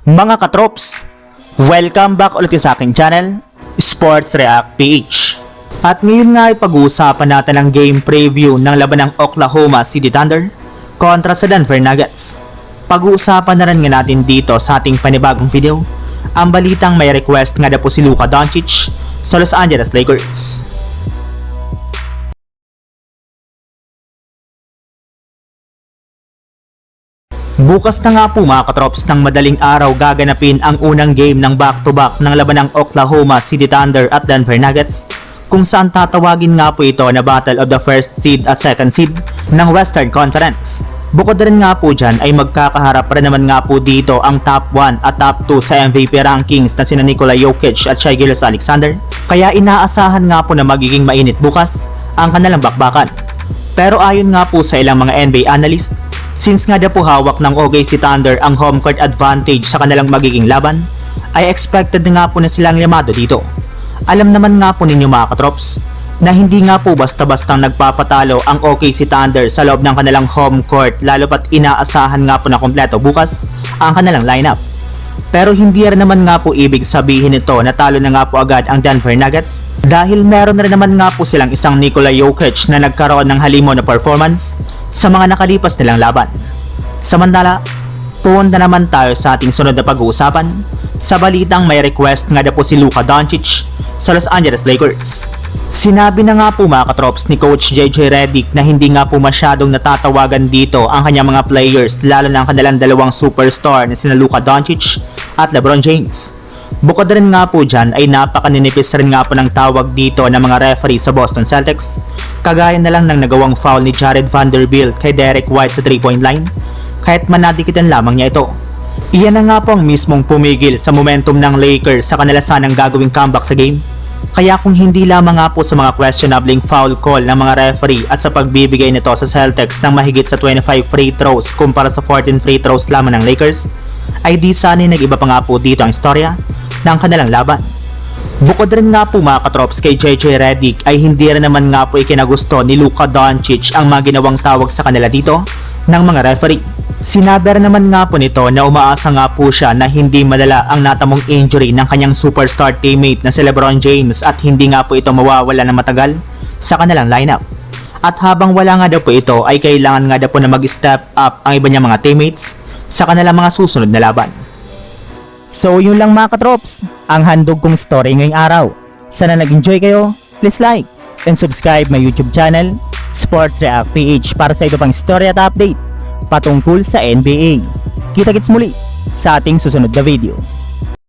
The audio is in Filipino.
Mga katrops, welcome back ulit sa aking channel, Sports React PH. At ngayon nga ay pag-uusapan natin ang game preview ng laban ng Oklahoma City Thunder kontra sa Denver Nuggets. Pag-uusapan na rin nga natin dito sa ating panibagong video ang balitang may request nga na po si Luka Doncic sa Los Angeles Lakers. Bukas na nga po mga katrops ng madaling araw gaganapin ang unang game ng back-to-back ng laban ng Oklahoma City Thunder at Denver Nuggets, kung saan tatawagin nga po ito na battle of the first seed at second seed ng Western Conference. Bukod rin nga po dyan ay magkakaharap rin naman nga po dito ang top 1 at top 2 sa MVP rankings na sina Nikola Jokic at Shai Gilgeous-Alexander, kaya inaasahan nga po na magiging mainit bukas ang kanilang bakbakan. Pero ayon nga po sa ilang mga NBA analyst, since nga po hawak ng OKC Thunder ang home court advantage sa kanilang magiging laban, ay expected nga po na silang yamado dito. Alam naman nga po ninyo mga katrops, na hindi nga po basta-bastang nagpapatalo ang OKC Thunder sa loob ng kanilang home court, lalo pat inaasahan nga po na kompleto bukas ang kanilang lineup. Pero hindi rin naman nga po ibig sabihin nito na talo na nga po agad ang Denver Nuggets, dahil meron rin naman nga po silang isang Nikola Jokic na nagkaroon ng halimo na performance sa mga nakalipas nilang laban. Samantala, punta naman tayo sa ating sunod na pag-uusapan sa balitang may request nga na po si Luka Doncic sa Los Angeles Lakers. Sinabi na nga po mga katrops ni Coach JJ Redick na hindi nga po masyadong natatawagan dito ang kanyang mga players, lalo na ang kanilang dalawang superstar na sina Luka Doncic at LeBron James. Bukod rin nga po dyan ay napakaninipis rin nga po ng tawag dito ng mga referee sa Boston Celtics, kagaya na lang ng nagawang foul ni Jared Vanderbilt kay Derek White sa 3-point line, kahit manadikitan lamang niya ito. Iyan na nga po ang mismong pumigil sa momentum ng Lakers sa kanila sanang gagawing comeback sa game. Kaya kung hindi lamang nga po sa mga questionabling foul call ng mga referee at sa pagbibigay nito sa Celtics ng mahigit sa 25 free throws kumpara sa 14 free throws lamang ng Lakers, ay di sana'y nag-iba pa nga po dito ang istorya ng kanilang laban. Bukod rin nga po mga katrops kay JJ Redick ay hindi rin naman nga po ikinagusto ni Luka Doncic ang mga ginawang tawag sa kanila dito ng mga referee. Sinabi rin naman nga po nito na umaasa nga po siya na hindi madala ang natamong injury ng kanyang superstar teammate na si LeBron James at hindi nga po ito mawawala ng matagal sa kanilang lineup. At habang wala nga daw po ito ay kailangan nga daw po na mag-step up ang iba niyang mga teammates sa kanilang mga susunod na laban. So yun lang mga katrops, ang handog kong story ngayong araw. Sana nag-enjoy kayo, please like and subscribe my YouTube channel, Sports React PH, para sa ito pang story at update patungkol sa NBA. Kita-kits muli sa ating susunod na video.